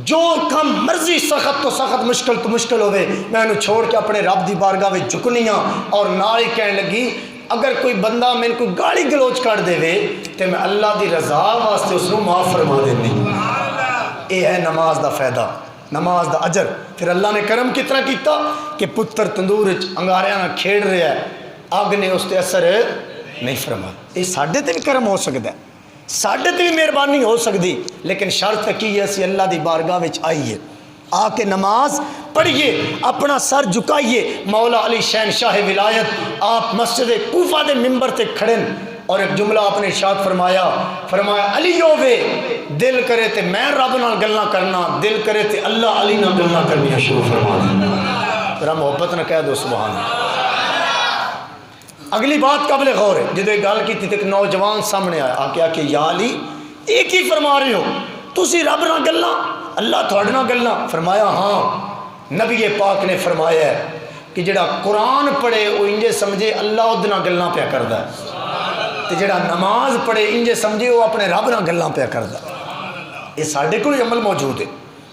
جو کم مرضی سخت تو سخت مشکل تو مشکل ہوئے میں انہوں چھوڑ کے اپنے رب دی بارگاہ وچ جھکنی ہاں، اور نال ہی کہنے لگی اگر کوئی بندہ میں کوئی گالی گلوچ کر دے وے تو میں اللہ دی رضا واسطے اس کو معاف فرما دینی۔ یہ ہے نماز دا فائدہ، نماز دا اجر۔ پھر اللہ نے کرم کتنا کیتا کہ پتر تندور انگاریاں نہ کھیڑ رہا ہے، اگ نے اس تے اثر نہیں فرمایا۔ یہ ساڈے تے بھی کرم ہو سکتا ہے، ساڈے تے بھی مہربانی ہو سکتی، لیکن شرط کی ہے اسی اللہ دی بارگاہ وچ آئیے، آ کے نماز پڑھیے، اپنا سر جھکائیے۔ مولا علی شہنشاہ ولایت آپ مسجد کوفہ دے ممبر تے کھڑے اور ایک جملہ آپ نے ارشاد فرمایا علی ہوے دل کرے تے میں رب نال گلاں کرنا، دل کرے تے اللہ علی نال گلاں کرنی شروع فرما دیں۔ ذرا محبت نہ کہہ دو سبحان اللہ۔ اگلی بات قابل غور ہے، جدو یہ گل کی تھی ایک نوجوان سامنے آیا آ کے کہ یا علی ایک ہی فرما رہے ہو تسی رب نال گلاں اللہ تھوڑے نال گلاں؟ فرمایا ہاں، نبی پاک نے فرمایا ہے کہ جڑا قرآن پڑھے وہ انجے سمجھے اللہ ادھر نال گلاں پیا کردا ہے، تے جڑا نماز پڑھے انجے سمجھے وہ اپنے رب نال گلاں پیا کردا ہے۔ یہ ساڈے کول عمل موجود ہے۔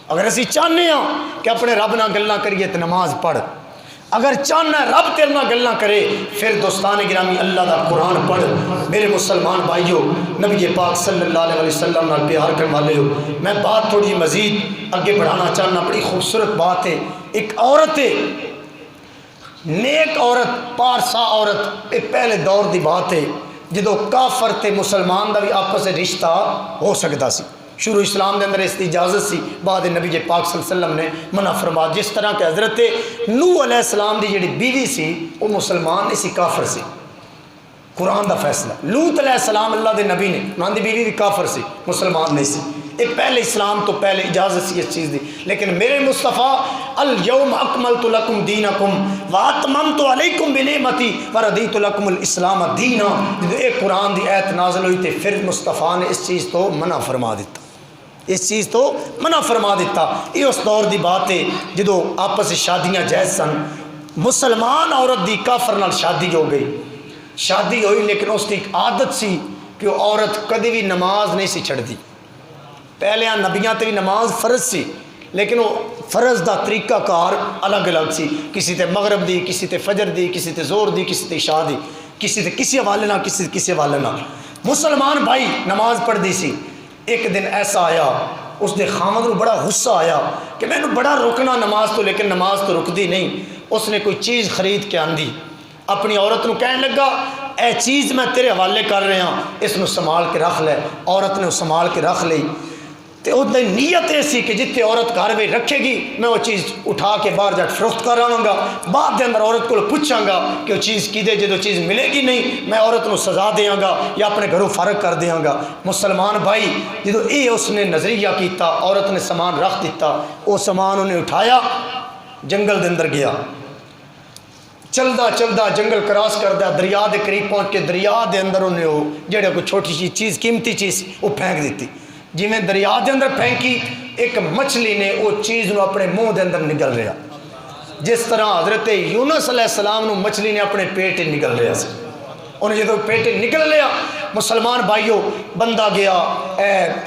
اگر اسی چاہنے ہاں کہ اپنے رب نال گلاں کریے تے نماز پڑھ، اگر چاہنا ہے رب تیرے نال گلاں کرے پھر دوستان گرامی اللہ دا قرآن پڑھ۔ میرے مسلمان بھائیو، نبی پاک صلی اللہ علیہ وسلم نال پیار کرنے والے ہو، میں بات تھوڑی مزید آگے بڑھانا چاہنا۔ بڑی خوبصورت بات ہے، ایک عورت ہے، نیک عورت، پارسا عورت، یہ پہلے دور دی بات ہے جدو کافر تے مسلمان دا بھی آپس سے رشتہ ہو سکتا سی۔ شروع اسلام دے اندر اس کی اجازت سی، بعد نبی پاک صلی اللہ علیہ وسلم نے منع فرما۔ جس طرح کہ حضرت نوح علیہ السلام دی جڑی بیوی سی وہ مسلمان نہیں سی، کافر سی، قرآن دا فیصلہ۔ لوط علیہ السلام اللہ دے نبی نے، انہاں دی بیوی بھی کافر سی، مسلمان نہیں سی۔ یہ پہلے اسلام تو پہلے اجازت سی اس چیز دی، لیکن میرے مصطفیٰ الیوم اکملت لکم دینکم واتممت علیکم بنعمتی وردیت لکم الاسلام دینا، جب ایک قرآن دی آیت نازل ہوئی تھی پھر مصطفیٰ نے اس چیز تو منع فرما دیتا، اس چیز تو منع فرما دیتا۔ یہ اس دور دی بات ہے جدو آپس شادیاں جائز سن۔ مسلمان عورت دی کافر نال شادی ہو گئی، شادی ہوئی لیکن اس کی ایک عادت سی کہ وہ عورت کدی بھی نماز نہیں سی چھڑ دی، پہلے نبیاں تے بھی نماز فرض سی، لیکن وہ فرض دا طریقہ کار الگ الگ سی، کسی تے مغرب دی، کسی تے فجر دی، کسی تے زور دی، کسی تے عشاء دی، کسی تے کسی حوالے نہ، کسی حوالے نہ۔ مسلمان بھائی نماز پڑھ دی سی، ایک دن ایسا آیا اس دے خامد کو بڑا غصہ آیا کہ میں نے بڑا روکنا نماز تو، لیکن نماز تو رکدی نہیں۔ اس نے کوئی چیز خرید کے آندی، اپنی عورت نو کہنے لگا اے چیز میں تیرے حوالے کر رہا ہاں، اس نو سنبھال کے رکھ لے۔ عورت نے سنبھال کے رکھ لی، تو اس دی نیت ایسی کہ جتنے عورت گھر میں رکھے گی میں وہ چیز اٹھا کے باہر جا فروخت کر آواں گا، بعد دے اندر عورت کو پوچھاں گا کہ وہ چیز کی دے، جدو چیز ملے گی نہیں میں عورت نو سزا دیاں گا یا اپنے گھروں فارغ کر دیاں گا۔ مسلمان بھائی جدو یہ اس نے نظریہ کیتا، عورت نے سامان رکھ دیتا، وہ سامان انہیں اٹھایا جنگل دے اندر گیا، چلدا چلدا جنگل کراس کردا دریا دے قریب پہنچ کے دریا دے اندر انہیں وہ جڑے کوئی چھوٹی سی چیز قیمتی چیز وہ پھینک دیتی۔ جی میں دریا دے اندر پھینکی، ایک مچھلی نے وہ چیز نو اپنے منہ دے اندر نگل رہا، جس طرح حضرت یونس علیہ السلام نو مچھلی نے اپنے پیٹ نگل رہا سی۔ انہیں جدو پیٹ نکل لیا، مسلمان بھائیو بندہ گیا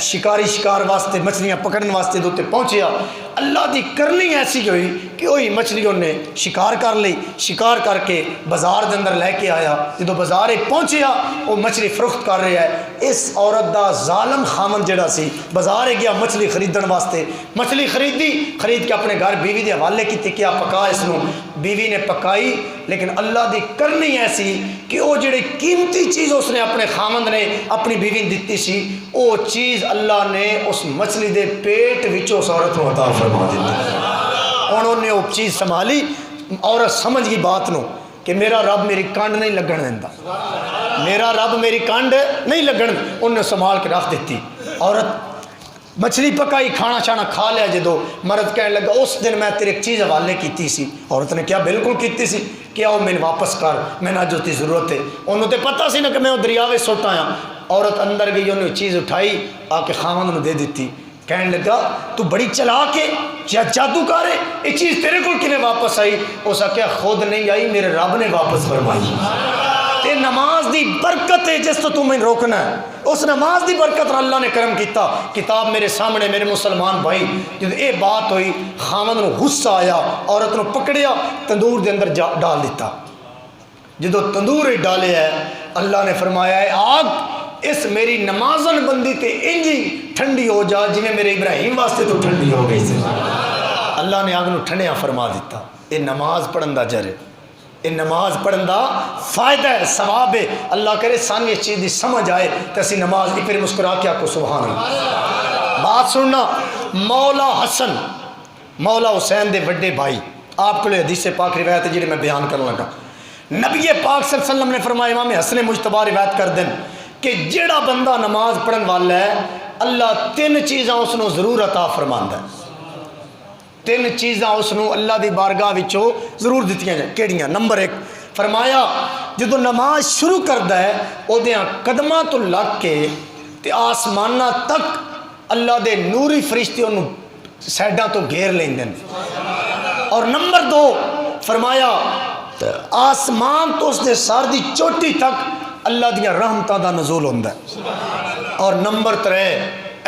شکاری شکار واسطے مچھلیاں پکڑنے واسطے دوتے پہنچیا، اللہ دی کرنی ایسی ہوئی کہ وہی مچھلیوں نے شکار کر لی، شکار کر کے بازار دے اندر لے کے آیا۔ جدو بازار پہنچیا وہ مچھلی فروخت کر رہا ہے، اس عورت دا ظالم خامن جڑا سی بازار گیا مچھلی خریدن واسطے، مچھلی خریدی، خرید کے اپنے گھر بیوی دے حوالے کی کیا پکا اس نو، بیوی نے پکائی، لیکن اللہ دی کرنی ایسی کہ وہ جڑی قیمتی چیز اس نے اپنے خامند نے اپنی بیوی دیتی سی، وہ چیز اللہ نے اس مچھلی دے پیٹ وچوں اس عورت کو عطا فرما دیتی۔ انہوں نے وہ چیز سنبھالی، عورت سمجھ گئی بات نو کہ میرا رب میری کانڈ نہیں لگن دیندا، میرا رب میری کانڈ نہیں لگن، انہوں نے سنبھال کے رکھ دیتی۔ عورت مچھلی پکائی، کھانا شانا کھا لیا، جدو مرد کہنے لگا اس دن میں تیرے ایک چیز حوالے کیتی سی، عورت نے کیا بالکل کیتی سی، کیا وہ میں واپس کر، میں نہ جو تی ضرورت ہے، انہوں تے پتہ سی نا کہ میں وہ دریاوے سوٹ آیا۔ عورت اندر گئی، انہوں نے چیز اٹھائی آ کے خامند نے دے دیتی، کہنے لگا تو بڑی چلاک ہے یا جادوگر ہے، یہ چیز تیرے کو کنے واپس آئی؟ اس کیا خود نہیں آئی، میرے رب نے واپس فرمائی۔ تے نماز دی برکت ہے جس تو تمہیں روکنا ہے، اس نماز دی برکت اللہ نے کرم کیتا۔ کتاب میرے سامنے میرے مسلمان بھائی، جب یہ بات ہوئی خامد نو غصہ آیا، عورت نو پکڑیا تندور دے اندر ڈال دیتا۔ جدو تندور ڈالے ہے اللہ نے فرمایا ہے آگ اس میری نمازن بندی تے انجی ٹھنڈی ہو جا جی میں میرے ابراہیم واسطے تو ٹھنڈی ہو گئی سی۔ اللہ نے آگ نو ٹھنڈیا فرما دیتا۔ یہ نماز پڑھن دا جرے، یہ نماز پڑھن دا فائدہ ہے، ثواب ہے۔ اللہ کرے سانو اس چیز دی سمجھ آئے تو اسی نماز دی پھر مسکرا کے آکو سبحان اللہ۔ بات سننا، مولا حسن مولا حسین دے وڈے بھائی، آپ کو حدیث پاک روایت ہے جی میں بیان کرنے لگا، نبی پاک صلی اللہ علیہ وسلم نے فرمایا، امام حسن مجتبی روایت کر دیں کہ جیڑا بندہ نماز پڑھن والا ہے اللہ تین چیزاں اس نو ضرور عطا فرماندا ہے، تین چیزاں اس نو اللہ دی بارگاہ وچوں ضرور دتیاں جائیں۔ کیڑیاں؟ نمبر ایک فرمایا جدو نماز شروع کردا ہے اودیاں قدماں تو لگ کے تے آسماناں تک اللہ دے نوری فرشتے انہوں سیڈاں تو گھیر لیندے ہیں۔ اور نمبر دو فرمایا آسمان تو اس دے سر دی چوٹی تک اللہ دیا رحمتاں دا نزول ہوندا ہے۔ اور نمبر ترے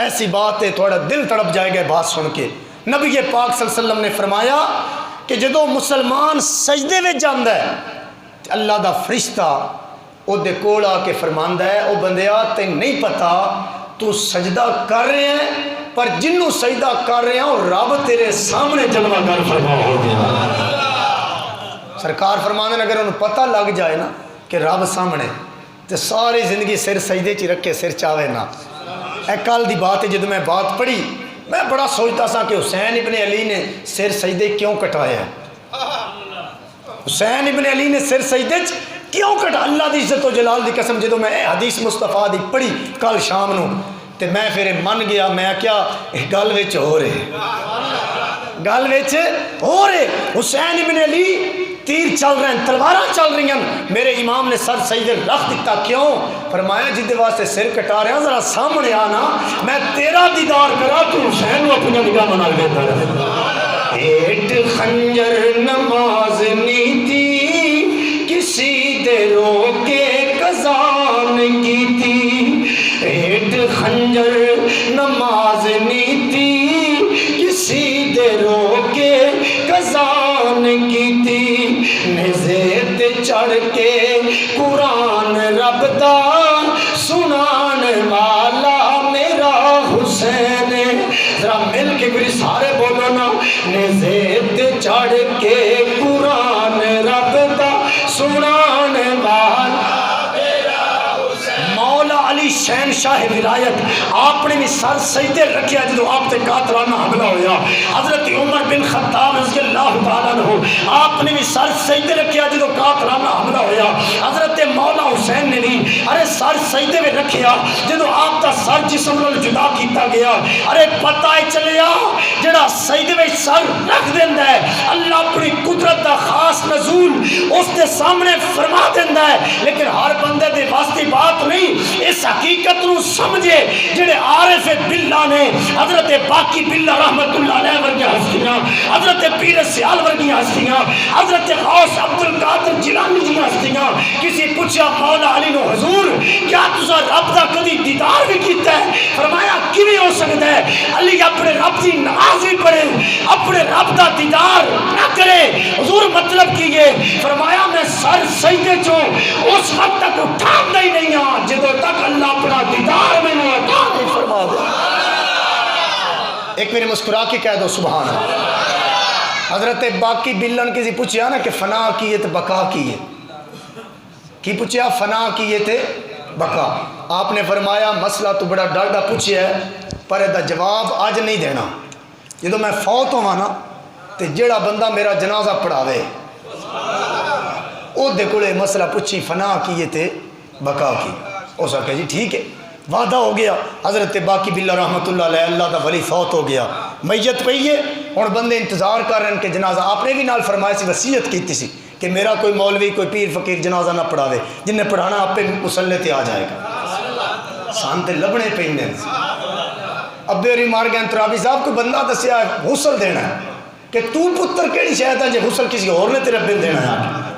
ایسی بات ہے تھوڑا دل تڑپ جائے گا بات سن کے، نبی پاک صلی اللہ علیہ وسلم نے فرمایا کہ جدو مسلمان سجدے میں جاندا ہے اللہ دا فرشتہ او دے کول آ کے فرماندا ہے او بندیا تے نہیں پتا تو سجدہ کر رہے ہیں پر جنوں سجدہ کر رہے ہیں اور رب تیرے سامنے جلوہ گر فرما ہو گیا۔ سرکار فرمانے اگر انہوں پتہ لگ جائے نا کہ رب سامنے تو ساری زندگی سر سجدے چی رکھے سر چاوے نا۔ اے کل دی بات ہے جدو میں بات پڑھی میں بڑا سوچتا سا کہ حسین ابن علی نے سر سجدے کیوں کٹایا ہے، حسین ابن علی نے سر سجدے کیوں کٹا؟ اللہ دی عزت و جلال دی قسم جدو میں حدیث مصطفیٰ دی پڑھی کل شام نو تے میں پھر من گیا، میں کیا گل وچ ہو رہے، گل وچ ہو رہے، حسین ابن علی تیر چل رہے ہیں، تلواراں چل رہی ہیں، میرے امام نے سر سجدے رکھ دیتا۔ کیوں؟ فرمایا جدے واسطے سر کٹا رہے ہیں ذرا سامنے آنا میں تیرا دیدار کرا تو حسین کو اپنی نگاہ بنا لیتا ہے۔ ایٹ خنجر نماز نیتی کسی دے رو کے قضا نہیں کی تھی، ایٹ خنجر نماز نیتی کسی دے روکے قضان کیتی نیزے تے چڑھ کے قرآن رب دا سنان والا میرا حسین ذرا مل کے میری سارے بولو نا نیزے تے چڑھ کے قرآن رب دا سنان والا علی شہن شاہ ولایت آپ نے بھی سر سجدے رکھیا جدو آپ تے قاتلانہ حملہ ہویا حضرت عمر بن خطاب رضی اللہ تعالیٰ عنہ آپ نے بھی سر سجدے رکھیا جدو قاتلانہ حملہ ہویا حضرت مولا حسین نے بھی ارے سر سجدے میں رکھیا جدو آپ دا سر جسم نال جدا کیتا گیا ارے پتہ ہے چلیا جڑا سجدے میں سر رکھ دیندا ہے اللہ اپنی قدرت دا خاص نزول اس دے سامنے فرما دیندا ہے لیکن ہر بندے دے واسطے بات نہیں اس حقیقت نو سمجھے جڑے عارف باللہ نے حضرت باقی باللہ رحمت اللہ علیہ ورگی ہستیاں حضرت پیر سیال ورگی ہستیاں حضرت غوث عبد القادر جیلانی جی ہستیاں کسی پوچھا مولا علی نو حضور کیا تسا رب دا کدی دیدار بھی کیتا ہے فرمایا کیویں ہو سکتا ہے علی اپنے رب دی نماز بھی پڑھے اپنے رب دا دیدار نہ کرے حضور مطلب کی یہ فرمایا میں سر سجدے چوں اس وقت تک اٹھاندا ہی نہیں ہاں جدوں تک اللہ اپنا دیدار میں نے عطا نہیں فرما دے ایک میرے مسکرا کے کہہ دو سبحان اللہ حضرت باقی بلن کسی پوچھیا نا کہ فنا کیے تے بقا کیے کی پوچھیا فنا کیے تے بقا آپ نے فرمایا مسئلہ تو بڑا ڈاڈا پوچھیا ہے پر دا جواب آج نہیں دینا جدو میں فوت ہوا نا تے جیڑا بندہ میرا جنازہ پڑھاوے او دے کولے مسئلہ پوچھی فنا کیے تے بقا کی ہو سکے جی ٹھیک ہے وعدہ ہو گیا حضرت باقی باللہ رحمت اللہ علیہ اللہ دا ولی فوت ہو گیا میت پئی ہے اور بندے انتظار کر رہے ہیں کہ جنازہ آپ نے بھی نال فرمایا سی وصیت کیتی سی کہ میرا کوئی مولوی کوئی پیر فقیر جنازہ نہ پڑھاوے جن نے پڑھانا آپ پہ مسلح تے آ جائے گا سانتے لبنے پہ اندے ابے اور مار گئے انترابی صاحب کوئی بندہ دسیا ہے غسل دینا ہے کہ تو پتر کیڑی شاید ہے جے غسل کسی اور نے تیرے بن دینا ہے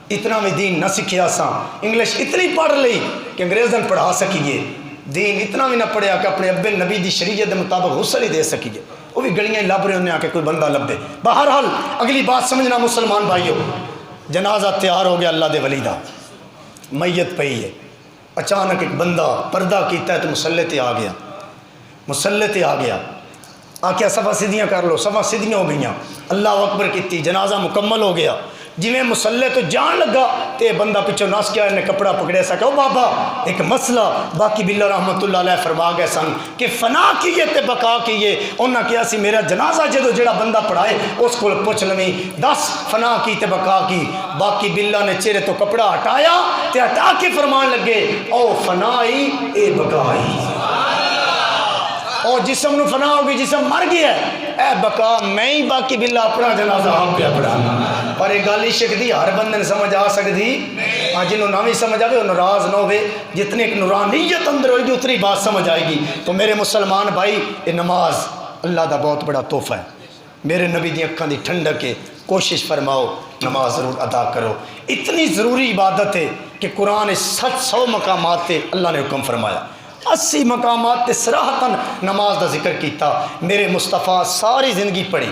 اتنا بھی دین نہ سکھیا ساں انگلش اتنی پڑھ لئی کہ انگریزن پڑھا سکیے دین اتنا بھی نہ پڑھیا کہ اپنے ابے نبی دی شریعت دے مطابق غسل ہی دے سکیے وہ بھی گلیاں لب رہے ہونے آکے کوئی بندہ لب دے بہرحال اگلی بات سمجھنا مسلمان بھائیو جنازہ تیار ہو گیا اللہ دے ولی دا میت پئی ہے اچانک ایک بندہ پردہ کیتا ہے تو مسلح تے آ گیا آکیا صفحہ سیدھیاں کر لو صفحہ سیدھیاں ہو گئیاں اللہ اکبر کیتی جنازہ مکمل ہو گیا جی میں مسلح تو جان لگا تے بندہ پچھو ناس کیا انہیں کپڑا پکڑے سا کہ بابا ایک مسئلہ باقی باللہ رحمت اللہ علیہ فرما گئے سن کہ فنا کیے تے بقا کیے انہاں کیا سی میرا جنازہ جدو جڑا بندہ پڑھائے اس کو پوچھ لویں 10 فنا کی تے بقا کی باقی باللہ نے چہرے تو کپڑا ہٹایا تے ہٹا کے فرمان لگے او فنائی اے بقائی اور جسم نو فنا ہوگی جسم مر گیا ہے اے بقا میں ہی باقی باللہ اپنا جنازہ آپ پہ پڑھانا پر ایک گالی شکدی ہر بندن سمجھ آ سکتی جنہوں نہ بھی سمجھ آئے وہ ناراض نہ ہوئے جتنے ایک نورانیت اندر ہوئی اتنی بات سمجھ آئے گی تو میرے مسلمان بھائی یہ نماز اللہ دا بہت بڑا تحفہ ہے میرے نبی دی اکھاں دی ٹھنڈک ہے کوشش فرماؤ نماز ضرور ادا کرو اتنی ضروری عبادت ہے کہ قرآن 700 مقامات تے اللہ نے حکم فرمایا 80 مقامات تے صراحتاً نماز دا ذکر کیتا میرے مصطفیٰ ساری زندگی پڑھی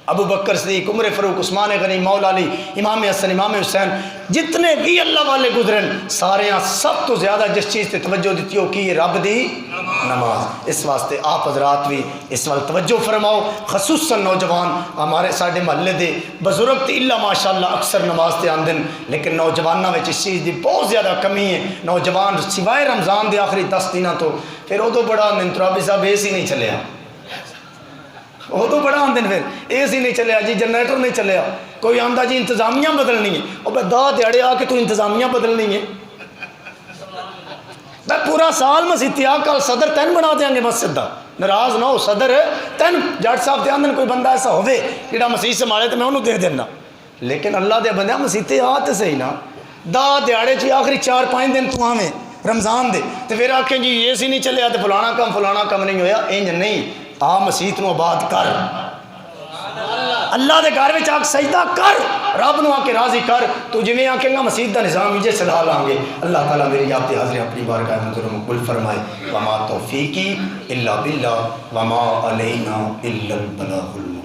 ابو بکر صدیق عمر فاروق عثمان غنی مولا علی امام حسن امام حسین جتنے بھی اللہ والے گزرن سارے سب تو زیادہ جس چیز تے توجہ دیتی ہو کہ رب دی نماز اس واسطے آپ حضرات بھی اس وقت توجہ فرماؤ خصوصاً نوجوان ہمارے ساڈے محلے دے بزرگ تے اللہ ماشاءاللہ اکثر نماز تے آندن لیکن نوجوانوں میں اس چیز دی بہت زیادہ کمی ہے نوجوان سوائے رمضان دے آخری 10 دنوں تو پھر ادو بڑا ننترابی صاحب اے سی نہیں چلیا وہ تو بڑا آندن پھر اے سی نہیں چلیا جی جنریٹر نہیں چلیا کوئی آندہ جی انتظامیہ بدلنی ہے اور بے دا دیڑے آ کے تو انتظامیہ بدلنی ہے بے پورا سال مسیح آ کل صدر تین بنا دیں گے مسجد دا ناراض نہ ہو صدر تین جٹ صاحب تے آندن کوئی بندہ ایسا ہوئے جڑا مسیح سے مارے تو میں انہوں دے دینا لیکن اللہ دے بندہ مسیح آ تے صحیح نا دا دیڑے جی آخری 4-5 دن تو آویں رمضان دے تو پھر آکھیں جی اے سی نہیں چلیا تو فلانا کم نہیں ہویا انج نہیں آ مسیح نو آباد کر اللہ دے گھر وچ آ کے سجدہ کر، رب نو آ کے راضی کر، تو جویں آکھے گا مسجد دا نظام جے صدا لان گے۔ اللہ تعالیٰ میری آپ تے حاضر اپنی بارگاہ میں حضور مقبول فرمائے۔ وما توفیقی الا باللہ وما علینا الا البلاغ۔